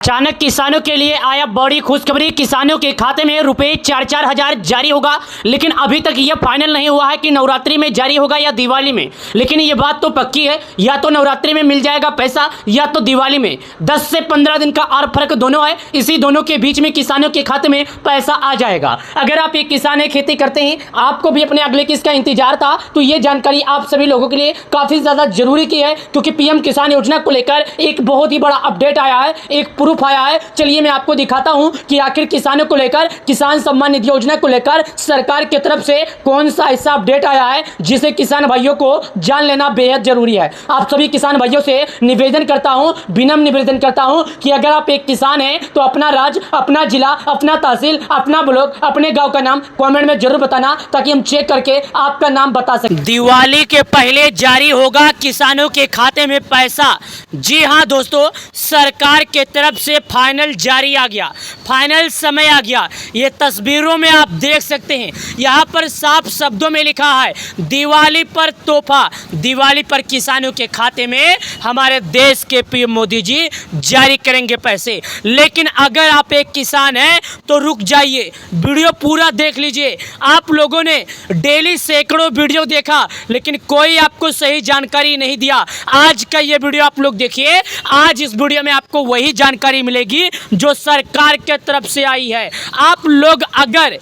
अचानक किसानों के लिए आया बड़ी खुशखबरी। किसानों के खाते में रुपए 4-4 हजार जारी होगा, लेकिन अभी तक यह फाइनल नहीं हुआ है कि नवरात्रि में जारी होगा या दिवाली में। लेकिन ये बात तो पक्की है, या तो नवरात्रि में मिल जाएगा पैसा या तो दिवाली में। 10 से 15 दिन का और फर्क दोनों है, इसी दोनों के बीच में किसानों के खाते में पैसा आ जाएगा। अगर आप एक किसान है, खेती करते हैं, आपको भी अपने अगले किस्त का इंतजार था, तो ये जानकारी आप सभी लोगों के लिए काफी ज्यादा जरूरी की है, क्योंकि पीएम किसान योजना को लेकर एक बहुत ही बड़ा अपडेट आया है, एक प्रूफ आया है। चलिए मैं आपको दिखाता हूं कि आखिर किसानों को लेकर, किसान सम्मान निधि योजना को लेकर सरकार की तरफ से कौन सा ऐसा अपडेट आया है जिसे किसान भाइयों को जान लेना बेहद जरूरी है। आप सभी किसान भाइयों से निवेदन करता हूं, विनम्र निवेदन करता हूं कि अगर आप एक किसान हैं तो अपना राज्य, अपना जिला, अपना तहसील, अपना ब्लॉक, अपने गांव का नाम कमेंट में जरूर बताना, ताकि हम चेक करके आपका नाम बता सकें। दिवाली के पहले जारी होगा किसानों के खाते में पैसा। जी हां दोस्तों, सरकार के तरफ से फाइनल जारी आ गया, फाइनल समय आ गया। ये तस्वीरों में आप देख सकते हैं, यहाँ पर साफ शब्दों में लिखा है दिवाली पर तोहफा, दिवाली पर किसानों के खाते में हमारे देश के पीएम मोदी जी जारी करेंगे पैसे। लेकिन अगर आप एक किसान हैं तो रुक जाइए, वीडियो पूरा देख लीजिए। आप लोगों ने डेली सैकड़ों वीडियो देखा, लेकिन कोई आपको सही जानकारी नहीं दिया। आज का ये वीडियो आप लोग देखिए, आज इस वीडियो में आपको वही जानकारी मिलेगी जो सरकार के तरफ से आई है। आप लोग अगर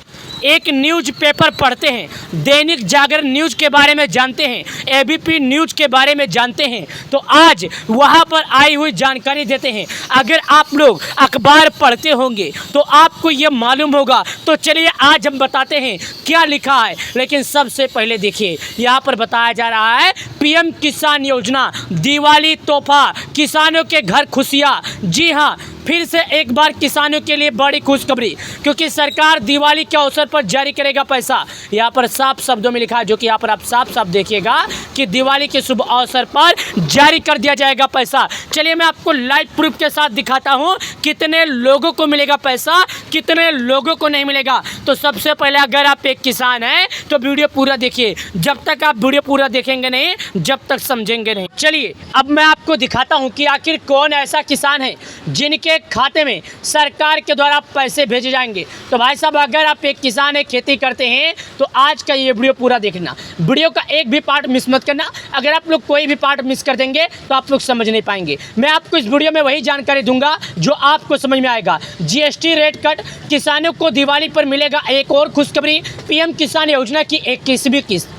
एक न्यूज पेपर पढ़ते हैं, दैनिक जागरण न्यूज के बारे में जानते हैं, एबीपी न्यूज के बारे में जानते हैं, तो आज वहां पर आई हुई जानकारी देते हैं। अगर आप लोग अखबार पढ़ते होंगे तो आपको ये मालूम होगा। तो चलिए आज हम बताते हैं क्या लिखा है। लेकिन सबसे पहले देखिए, यहाँ पर बताया जा रहा है पीएम किसान योजना, दिवाली तोहफा, किसानों के घर खुशियाँ। जी हाँ, फिर से एक बार किसानों के लिए बड़ी खुशखबरी, क्योंकि सरकार दिवाली के अवसर पर जारी करेगा पैसा। यहाँ पर साफ शब्दों में लिखा है, जो कि यहाँ पर आप साफ साफ देखिएगा कि दिवाली के शुभ अवसर पर जारी कर दिया जाएगा पैसा। चलिए मैं आपको लाइव प्रूफ के साथ दिखाता हूँ कितने लोगों को मिलेगा पैसा, कितने लोगों को नहीं मिलेगा। तो सबसे पहले अगर आप एक किसान हैं तो वीडियो पूरा देखिए। जब तक आप वीडियो पूरा देखेंगे नहीं, जब तक समझेंगे नहीं। चलिए अब मैं आपको दिखाता हूँ कि आखिर कौन ऐसा किसान है जिनके खाते में सरकार के द्वारा पैसे भेजे जाएंगे। तो भाई साहब, अगर आप एक किसान है, खेती करते हैं, तो आज का ये वीडियो पूरा देखना, वीडियो का एक भी पार्ट मिस मत करना। अगर आप लोग कोई भी पार्ट मिस कर देंगे तो आप लोग समझ नहीं पाएंगे। मैं आपको इस वीडियो में वही जानकारी दूंगा जो आपको समझ में आएगा। जीएसटी रेट कट, किसानों को दिवाली पर मिलेगा एक और खुशखबरी, पीएम किसान योजना की 21वीं किस्त,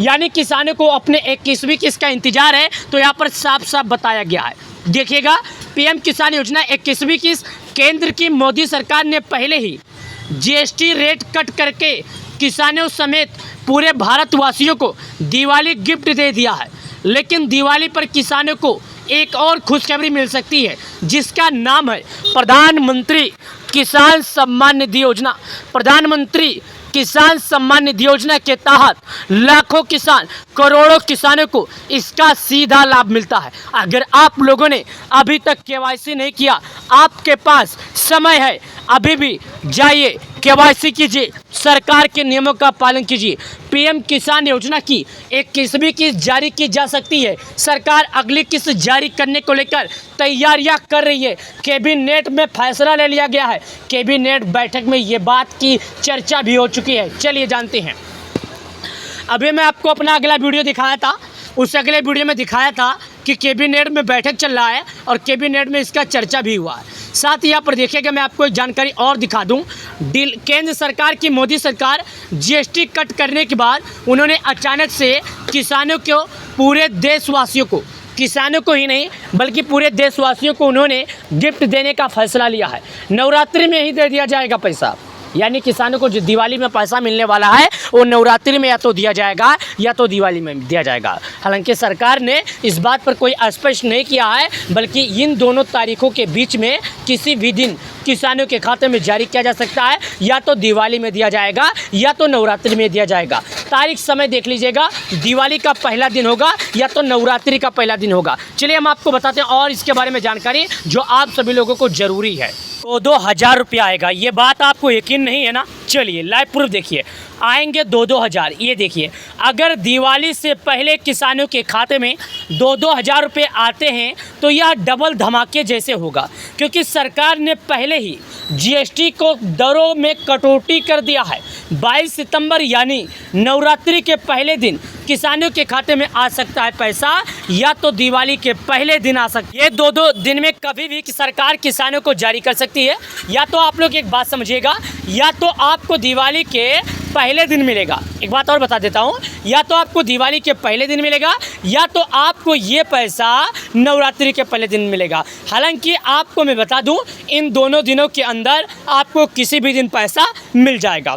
यानी किसानों को अपने 21वीं किस्त का इंतजार है। तो यहाँ पर साफ साफ बताया गया है, देखिएगा, पीएम किसान योजना 21वीं किस्त। केंद्र की मोदी सरकार ने पहले ही जीएसटी रेट कट करके किसानों समेत पूरे भारतवासियों को दिवाली गिफ्ट दे दिया है। लेकिन दिवाली पर किसानों को एक और खुशखबरी मिल सकती है, जिसका नाम है प्रधानमंत्री किसान सम्मान निधि योजना। प्रधानमंत्री किसान सम्मान निधि योजना के तहत लाखों किसान, करोड़ों किसानों को इसका सीधा लाभ मिलता है। अगर आप लोगों ने अभी तक केवाईसी नहीं किया, आपके पास समय है, अभी भी जाइए केवाईसी कीजिए, सरकार के नियमों का पालन कीजिए। पीएम किसान योजना की 21वीं किस्त जारी की जा सकती है। सरकार अगली किस्त जारी करने को लेकर तैयारियां कर रही है। कैबिनेट में फैसला ले लिया गया है। कैबिनेट बैठक में ये बात की चर्चा भी हो चुकी है। चलिए जानते हैं। अभी मैं आपको अपना अगला वीडियो दिखाया था, उस अगले वीडियो में दिखाया था कि कैबिनेट में बैठक चल रहा है और कैबिनेट में इसका चर्चा भी हुआ है। साथ ही यहाँ पर देखिएगा, मैं आपको एक जानकारी और दिखा दूँ। केंद्र सरकार की मोदी सरकार जीएसटी कट करने के बाद उन्होंने अचानक से किसानों को, पूरे देशवासियों को, किसानों को ही नहीं बल्कि पूरे देशवासियों को उन्होंने गिफ्ट देने का फैसला लिया है। नवरात्रि में ही दे दिया जाएगा पैसा, यानी किसानों को जो दिवाली में पैसा मिलने वाला है वो नवरात्रि में या तो दिया जाएगा या तो दिवाली में दिया जाएगा। हालांकि सरकार ने इस बात पर कोई स्पष्ट नहीं किया है, बल्कि इन दोनों तारीखों के बीच में किसी भी दिन किसानों के खाते में जारी किया जा सकता है। या तो दिवाली में दिया जाएगा या तो नवरात्रि में दिया जाएगा। तारीख समय देख लीजिएगा, दिवाली का पहला दिन होगा या तो नवरात्रि का पहला दिन होगा। चलिए हम आपको बताते हैं और इसके बारे में जानकारी जो आप सभी लोगों को जरूरी है। तो 2,000 रुपया आएगा, ये बात आपको यकीन नहीं है ना? चलिए लाइव प्रूफ देखिए। आएंगे 2-2 हज़ार। ये देखिए, अगर दिवाली से पहले किसानों के खाते में 2-2 हज़ार रुपये आते हैं तो यह डबल धमाके जैसे होगा, क्योंकि सरकार ने पहले ही जीएसटी को दरों में कटौती कर दिया है। 22 सितंबर यानी नवरात्रि के पहले दिन किसानों के खाते में आ सकता है पैसा, या तो दिवाली के पहले दिन आ सकती है। ये 2-2 दिन में कभी भी सरकार किसानों को जारी कर सकती है। या तो आप लोग एक बात समझिएगा, या तो आपको दिवाली के पहले दिन मिलेगा। एक बात और बता देता हूँ, या तो आपको दिवाली के पहले दिन मिलेगा, या तो आपको ये पैसा नवरात्रि के पहले दिन मिलेगा। हालांकि आपको मैं बता दूँ, इन दोनों दिनों के अंदर आपको किसी भी दिन पैसा मिल जाएगा,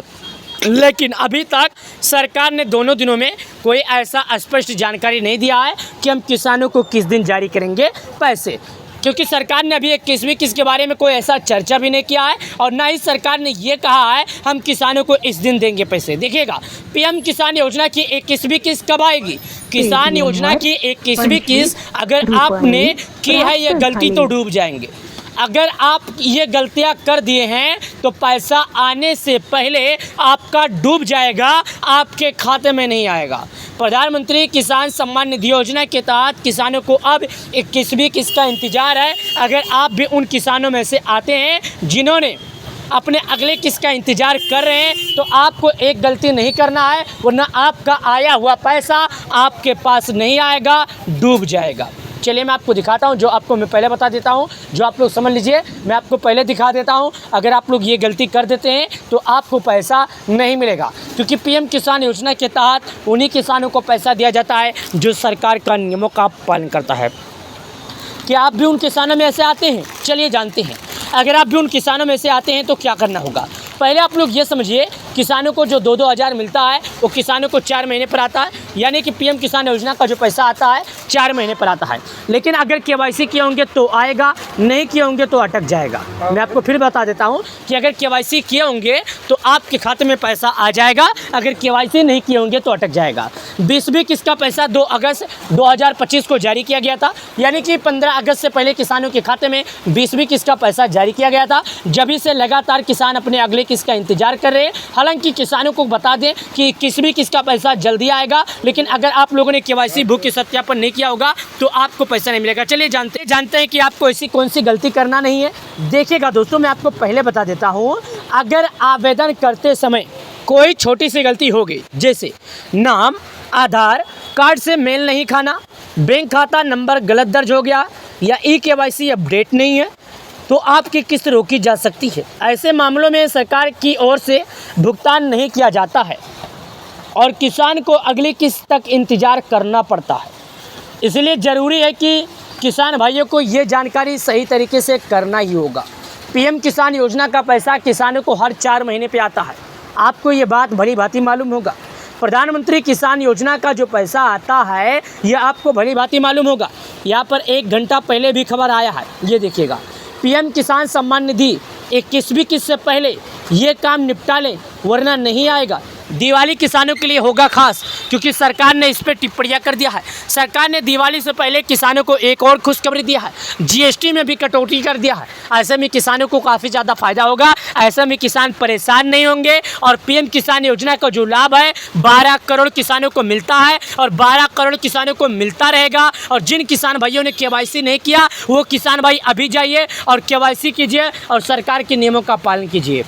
लेकिन अभी तक सरकार ने दोनों दिनों में कोई ऐसा स्पष्ट जानकारी नहीं दिया है कि हम किसानों को किस दिन जारी करेंगे पैसे, क्योंकि सरकार ने अभी 21वीं किस्त के बारे में कोई ऐसा चर्चा भी नहीं किया है, और ना ही सरकार ने ये कहा है हम किसानों को इस दिन देंगे पैसे। देखिएगा, पीएम किसान योजना की 21वीं किस्त कब आएगी? किसान योजना की 21वीं किस्त अगर आपने की है ये गलती तो डूब जाएंगे। अगर आप ये गलतियां कर दिए हैं तो पैसा आने से पहले आपका डूब जाएगा, आपके खाते में नहीं आएगा। प्रधानमंत्री किसान सम्मान निधि योजना के तहत किसानों को अब 21वीं किस्त का इंतज़ार है। अगर आप भी उन किसानों में से आते हैं जिन्होंने अपने अगले किस्त का इंतज़ार कर रहे हैं, तो आपको एक गलती नहीं करना है, वरना आपका आया हुआ पैसा आपके पास नहीं आएगा, डूब जाएगा। चलिए मैं आपको दिखाता हूं, जो आपको मैं पहले बता देता हूं, जो आप लोग समझ लीजिए। मैं आपको पहले दिखा देता हूं, अगर आप लोग ये गलती कर देते हैं तो आपको पैसा नहीं मिलेगा, क्योंकि पीएम किसान योजना के तहत उन्हीं किसानों को पैसा दिया जाता है जो सरकार का नियमों का पालन करता है। क्या आप भी उन किसानों में ऐसे आते हैं? चलिए जानते हैं। अगर आप भी उन किसानों में से आते हैं तो क्या करना होगा। पहले आप लोग ये समझिए, किसानों को जो 2-2 हज़ार मिलता है वो किसानों को 4 महीने पर आता है, यानी कि पीएम किसान योजना का जो पैसा आता है 4 महीने पर आता है। लेकिन अगर केवाईसी किए होंगे तो आएगा, नहीं किए होंगे तो अटक जाएगा। मैं आपको फिर बता देता हूँ कि अगर केवाईसी किए होंगे तो आपके खाते में पैसा आ जाएगा, अगर केवाईसी नहीं किए होंगे तो अटक जाएगा। 20वीं किस्त का पैसा 2 अगस्त 2025 को जारी किया गया था, यानी कि 15 अगस्त से पहले किसानों के खाते में 20वीं किस्त का पैसा जारी किया गया था। जब से लगातार किसान अपने अगले किस्त का इंतजार कर रहे हैं। हालांकि किसानों को बता दें कि 21वीं किस्त का पैसा जल्दी आएगा, लेकिन अगर आप लोगों ने केवाईसी बुक की सत्यापन नहीं किया होगा तो आपको पैसा नहीं मिलेगा। चलिए जानते हैं कि आपको ऐसी कौन सी गलती करना नहीं है। देखिएगा दोस्तों, मैं आपको पहले बता देता हूँ, अगर आवेदन करते समय कोई छोटी सी गलती हो गई, जैसे नाम आधार कार्ड से मेल नहीं खाना, बैंक खाता नंबर गलत दर्ज हो गया, या ई-केवाईसी अपडेट नहीं है, तो आपकी किस्त रोकी जा सकती है। ऐसे मामलों में सरकार की ओर से भुगतान नहीं किया जाता है और किसान को अगली किस्त तक इंतज़ार करना पड़ता है। इसलिए ज़रूरी है कि किसान भाइयों को ये जानकारी सही तरीके से करना ही होगा। पीएम किसान योजना का पैसा किसानों को हर 4 महीने पे आता है। आपको ये बात भली भांति मालूम होगा। प्रधानमंत्री किसान योजना का जो पैसा आता है ये आपको भली भांति मालूम होगा। यहाँ पर 1 घंटा पहले भी खबर आया है, ये देखिएगा। पीएम किसान सम्मान निधि 21वीं किस्त से पहले ये काम निपटा लें, वरना नहीं आएगा। दिवाली किसानों के लिए होगा खास, क्योंकि सरकार ने इस पर टिप्पणियां कर दिया है। सरकार ने दिवाली से पहले किसानों को एक और खुशखबरी दिया है, जीएसटी में भी कटौती कर दिया है। ऐसे में किसानों को काफ़ी ज़्यादा फायदा होगा, ऐसे में किसान परेशान नहीं होंगे। और पीएम किसान योजना का जो लाभ है 12 करोड़ किसानों को मिलता है, और 12 करोड़ किसानों को मिलता रहेगा। और जिन किसान भाइयों ने केवाईसी नहीं किया, वो किसान भाई अभी जाइए और केवाईसी कीजिए और सरकार के नियमों का पालन कीजिए।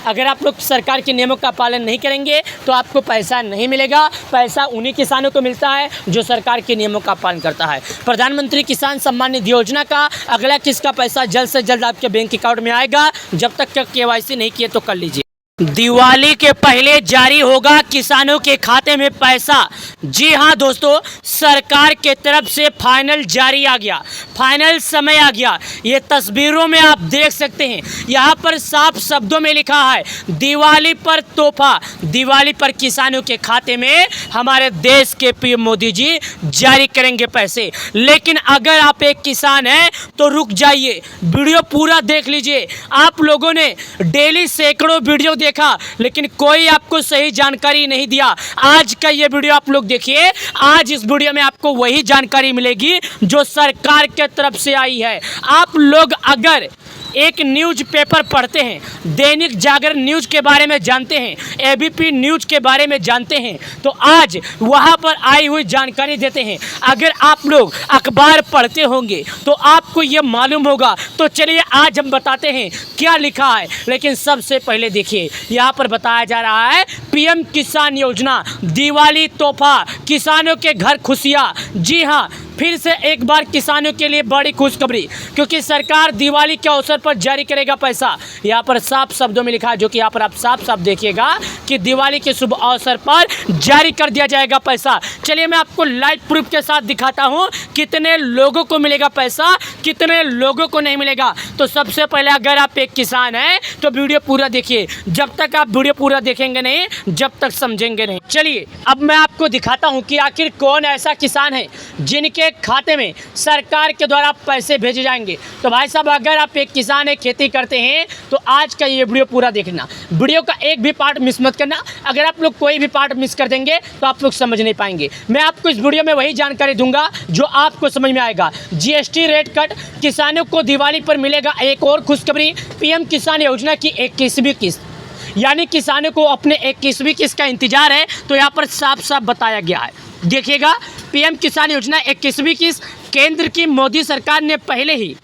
अगर आप लोग सरकार के नियमों का पालन नहीं करेंगे तो आपको पैसा नहीं मिलेगा। पैसा उन्हीं किसानों को मिलता है जो सरकार के नियमों का पालन करता है। प्रधानमंत्री किसान सम्मान निधि योजना का अगला किस्त का पैसा जल्द से जल्द आपके बैंक अकाउंट में आएगा। जब तक केवाईसी नहीं किए तो कर लीजिए। दिवाली के पहले जारी होगा किसानों के खाते में पैसा। जी हाँ दोस्तों, सरकार के तरफ से फाइनल जारी आ गया, फाइनल समय आ गया। ये तस्वीरों में आप देख सकते हैं, यहाँ पर साफ शब्दों में लिखा है दिवाली पर तोहफा, दिवाली पर किसानों के खाते में हमारे देश के पीएम मोदी जी जारी करेंगे पैसे। लेकिन अगर आप एक किसान हैं तो रुक जाइए, वीडियो पूरा देख लीजिए। आप लोगों ने डेली सैकड़ों वीडियो देखा, लेकिन कोई आपको सही जानकारी नहीं दिया। आज का ये वीडियो आप लोग देखिए, आज इस वीडियो में आपको वही जानकारी मिलेगी जो सरकार के तरफ से आई है। आप लोग अगर एक न्यूज पेपर पढ़ते हैं, दैनिक जागरण न्यूज के बारे में जानते हैं, एबीपी न्यूज के बारे में जानते हैं, तो आज वहां पर आई हुई जानकारी देते हैं। अगर आप लोग अखबार पढ़ते होंगे तो आपको ये मालूम होगा। तो चलिए आज हम बताते हैं क्या लिखा है। लेकिन सबसे पहले देखिए, यहाँ पर बताया जा रहा है पीएम किसान योजना, दिवाली तोहफा, किसानों के घर खुशियाँ। जी हाँ, फिर से एक बार किसानों के लिए बड़ी खुशखबरी, क्योंकि सरकार दिवाली के अवसर पर जारी करेगा पैसा। यहाँ पर साफ शब्दों में लिखा है, जो कि यहाँ पर आप साफ साफ देखिएगा कि दिवाली के शुभ अवसर पर जारी कर दिया जाएगा पैसा। चलिए मैं आपको लाइव प्रूफ के साथ दिखाता हूँ कितने लोगों को मिलेगा पैसा, कितने लोगों को नहीं मिलेगा। तो सबसे पहले अगर आप एक किसान हैं तो वीडियो पूरा देखिए। जब तक आप वीडियो पूरा देखेंगे नहीं, जब तक समझेंगे नहीं। चलिए अब मैं आपको दिखाता हूँ कि आखिर कौन ऐसा किसान है जिनके खाते में सरकार के द्वारा पैसे भेजे जाएंगे। तो भाई साहब, अगर आप एक किसान है, खेती करते हैं, तो आज का ये वीडियो पूरा देखना, वीडियो का एक भी पार्ट मिस मत करना। अगर आप लोग कोई भी पार्ट मिस कर देंगे तो आप लोग समझ नहीं पाएंगे। मैं आपको इस वीडियो में वही जानकारी दूंगा जो आपको समझ में आएगा। जीएसटी रेट कट, किसानों को दिवाली पर मिलेगा एक और खुशखबरी, पीएम किसान योजना की 21वीं किस्त, यानी किसानों को अपने 21वीं किस्त का इंतजार है। तो यहाँ पर साफ साफ बताया गया है, देखिएगा, पीएम किसान योजना 21वीं किस्त। केंद्र की मोदी सरकार ने पहले ही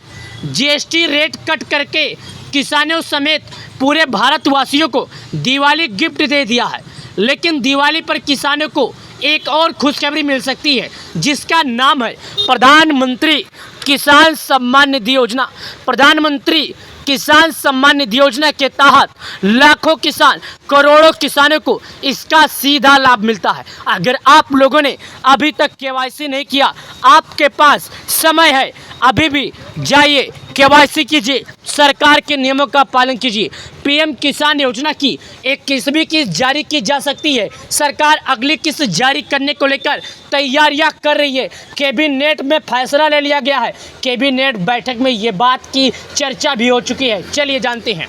जीएसटी रेट कट करके किसानों समेत पूरे भारतवासियों को दिवाली गिफ्ट दे दिया है। लेकिन दिवाली पर किसानों को एक और खुशखबरी मिल सकती है, जिसका नाम है प्रधानमंत्री किसान सम्मान निधि योजना। प्रधानमंत्री किसान सम्मान निधि योजना के तहत लाखों किसान, करोड़ों किसानों को इसका सीधा लाभ मिलता है। अगर आप लोगों ने अभी तक केवाईसी नहीं किया, आपके पास समय है, अभी भी जाइए केवाईसी कीजिए, सरकार के नियमों का पालन कीजिए। पीएम किसान योजना की 21वीं किस्त जारी की जा सकती है। सरकार अगली किस्त जारी करने को लेकर तैयारियां कर रही है। कैबिनेट में फैसला ले लिया गया है। कैबिनेट बैठक में ये बात की चर्चा भी हो चुकी है। चलिए जानते हैं।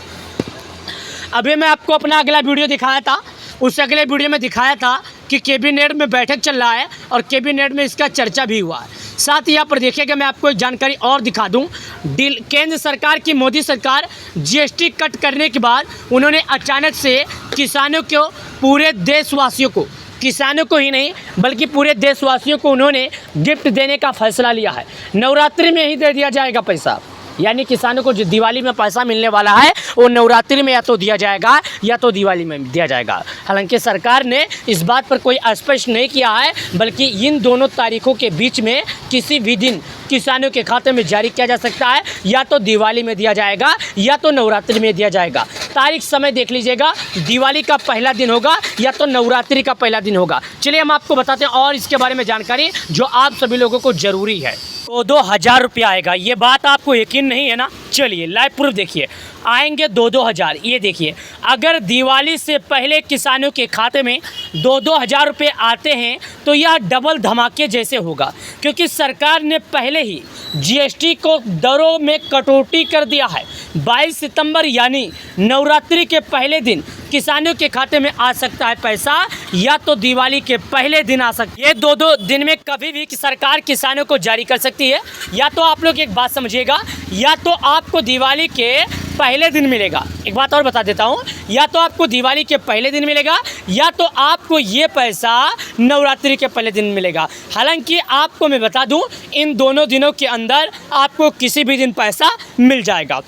अभी मैं आपको अपना अगला वीडियो दिखाया था, उस अगले वीडियो में दिखाया था कि कैबिनेट में बैठक चल रहा है और कैबिनेट में इसका चर्चा भी हुआ है। साथ ही यहाँ पर देखिएगा, मैं आपको एक जानकारी और दिखा दूँ। केंद्र सरकार की मोदी सरकार जीएसटी कट करने के बाद उन्होंने अचानक से किसानों को, पूरे देशवासियों को, किसानों को ही नहीं बल्कि पूरे देशवासियों को उन्होंने गिफ्ट देने का फैसला लिया है। नवरात्रि में ही दे दिया जाएगा पैसा, यानी किसानों को जो दिवाली में पैसा मिलने वाला है वो नवरात्रि में या तो दिया जाएगा या तो दिवाली में दिया जाएगा। हालांकि सरकार ने इस बात पर कोई स्पष्ट नहीं किया है, बल्कि इन दोनों तारीखों के बीच में किसी भी दिन किसानों के खाते में जारी किया जा सकता है। या तो दिवाली में दिया जाएगा या तो नवरात्रि में दिया जाएगा। तारीख समय देख लीजिएगा, दिवाली का पहला दिन होगा या तो नवरात्रि का पहला दिन होगा। चलिए हम आपको बताते हैं और इसके बारे में जानकारी जो आप सभी लोगों को ज़रूरी है। 2,000 रुपया आएगा, ये बात आपको यकीन नहीं है ना? चलिए लाइव प्रूफ देखिए, आएंगे 2,000। ये देखिए, अगर दिवाली से पहले किसानों के खाते में 2,000 रुपये आते हैं तो यह डबल धमाके जैसे होगा, क्योंकि सरकार ने पहले ही जीएसटी को दरों में कटौती कर दिया है। 22 सितंबर यानी नवरात्रि के पहले दिन किसानों के खाते में आ सकता है पैसा, या तो दिवाली के पहले दिन आ सकता है। ये दो दिन में कभी भी सरकार किसानों को जारी कर सकती है। या तो आप लोग एक बात समझिएगा, या तो आपको दिवाली के पहले दिन मिलेगा। एक बात और बता देता हूँ, या तो आपको दिवाली के पहले दिन मिलेगा या तो आपको ये पैसा नवरात्रि के पहले दिन मिलेगा। हालांकि आपको मैं बता दूँ, इन दोनों दिनों के अंदर आपको किसी भी दिन पैसा मिल जाएगा।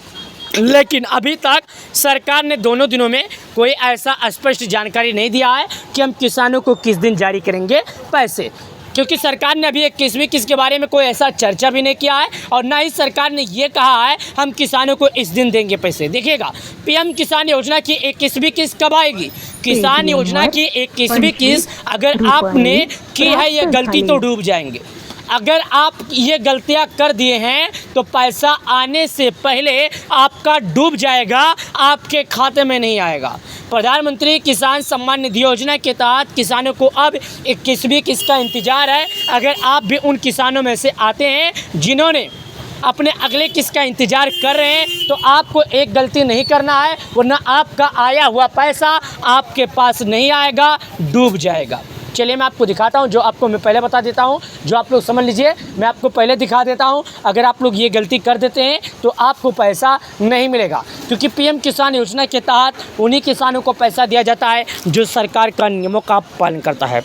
लेकिन अभी तक सरकार ने दोनों दिनों में कोई ऐसा स्पष्ट जानकारी नहीं दिया है कि हम किसानों को किस दिन जारी करेंगे पैसे, क्योंकि सरकार ने अभी 21वीं किस्त के बारे में कोई ऐसा चर्चा भी नहीं किया है और ना ही सरकार ने ये कहा है हम किसानों को इस दिन देंगे पैसे। देखिएगा, पीएम किसान योजना की 21वीं किस्त कब आएगी? किसान योजना की 21वीं किस्त अगर आपने की है ये गलती तो डूब जाएंगे। अगर आप ये गलतियां कर दिए हैं तो पैसा आने से पहले आपका डूब जाएगा, आपके खाते में नहीं आएगा। प्रधानमंत्री किसान सम्मान निधि योजना के तहत किसानों को अब 21वीं किस्त का इंतजार है। अगर आप भी उन किसानों में से आते हैं जिन्होंने अपने अगले किस्त का इंतजार कर रहे हैं, तो आपको एक गलती नहीं करना है, वरना आपका आया हुआ पैसा आपके पास नहीं आएगा, डूब जाएगा। चलिए मैं आपको दिखाता हूं, जो आपको मैं पहले बता देता हूं, जो आप लोग समझ लीजिए। मैं आपको पहले दिखा देता हूं, अगर आप लोग ये गलती कर देते हैं तो आपको पैसा नहीं मिलेगा, क्योंकि पीएम किसान योजना के तहत उन्हीं किसानों को पैसा दिया जाता है जो सरकार का नियमों का पालन करता है।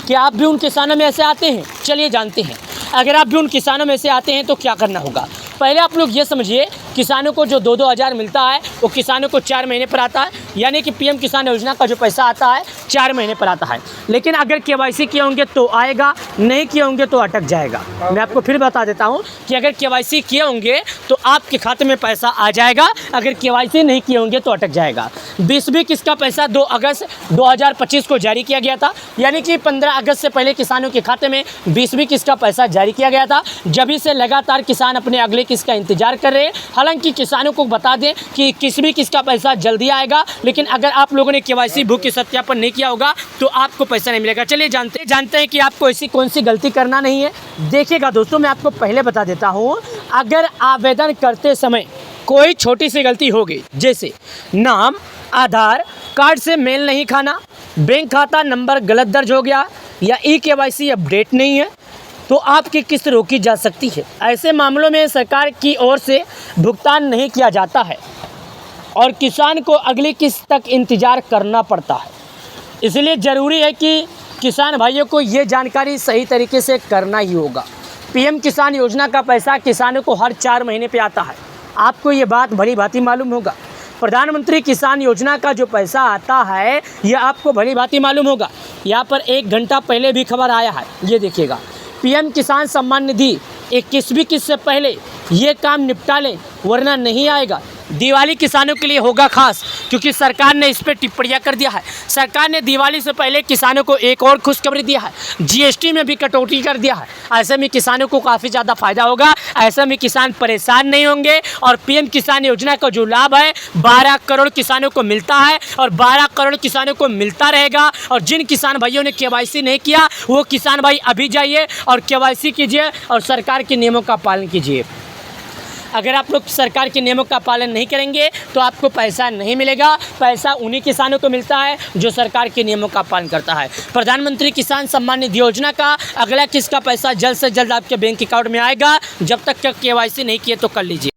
क्या आप भी उन किसानों में ऐसे आते हैं? चलिए जानते हैं। अगर आप भी उन किसानों में से आते हैं तो क्या करना होगा। पहले आप लोग ये समझिए, किसानों को जो 2-2 हज़ार मिलता है वो किसानों को 4 महीने पर आता है, यानी कि पीएम किसान योजना का जो पैसा आता है 4 महीने पर आता है। लेकिन अगर केवाईसी किए होंगे तो आएगा, नहीं किए होंगे तो अटक जाएगा। मैं आपको फिर बता देता हूँ कि अगर केवाईसी किए होंगे तो आपके खाते में पैसा आ जाएगा, अगर केवाईसी नहीं किए होंगे तो अटक जाएगा। 20 किस्त का पैसा 2 अगस्त 2025 को जारी किया गया था, यानी कि 15 अगस्त से पहले किसानों के खाते में 20 किस्त का पैसा जारी किया गया था। जब से लगातार किसान अपने अगले किस्त का इंतजार कर रहे हैं। हालांकि किसानों को बता दें कि किस्त का पैसा जल्दी आएगा, लेकिन अगर आप लोगों ने केवाईसी भू के सत्यापन नहीं किया होगा तो आपको पैसा नहीं मिलेगा। चलिए जानते हैं कि आपको ऐसी कौन सी गलती करना नहीं है। देखिएगा दोस्तों, मैं आपको पहले बता देता हूँ, अगर आवेदन करते समय कोई छोटी सी गलती हो गई, जैसे नाम आधार कार्ड से मेल नहीं खाना, बैंक खाता नंबर गलत दर्ज हो गया या ई-केवाईसी अपडेट नहीं है, तो आपकी किस्त रोकी जा सकती है। ऐसे मामलों में सरकार की ओर से भुगतान नहीं किया जाता है और किसान को अगली किस्त तक इंतज़ार करना पड़ता है। इसलिए ज़रूरी है कि किसान भाइयों को ये जानकारी सही तरीके से करना ही होगा। पीएम किसान योजना का पैसा किसानों को हर 4 महीने पे आता है। आपको ये बात भली भांति मालूम होगा। प्रधानमंत्री किसान योजना का जो पैसा आता है ये आपको भली भांति मालूम होगा। यहाँ पर 1 घंटा पहले भी खबर आया है, ये देखिएगा। पीएम किसान सम्मान निधि 21वीं किस्त से पहले ये काम निपटा लें वरना नहीं आएगा। दिवाली किसानों के लिए होगा खास, क्योंकि सरकार ने इस पर टिप्पणियां कर दिया है। सरकार ने दिवाली से पहले किसानों को एक और खुशखबरी दिया है, जीएसटी में भी कटौती कर दिया है। ऐसे में किसानों को काफ़ी ज़्यादा फायदा होगा, ऐसे में किसान परेशान नहीं होंगे और पीएम किसान योजना का जो लाभ है 12 करोड़ किसानों को मिलता है और 12 करोड़ किसानों को मिलता रहेगा। और जिन किसान भाइयों ने केवाईसी नहीं किया वो किसान भाई अभी जाइए और केवाईसी कीजिए और सरकार के नियमों का पालन कीजिए। अगर आप लोग सरकार के नियमों का पालन नहीं करेंगे तो आपको पैसा नहीं मिलेगा। पैसा उन्हीं किसानों को मिलता है जो सरकार के नियमों का पालन करता है। प्रधानमंत्री किसान सम्मान निधि योजना का अगला किस्त का पैसा जल्द से जल्द आपके बैंक अकाउंट में आएगा। जब तक केवाईसी नहीं किए तो कर लीजिए।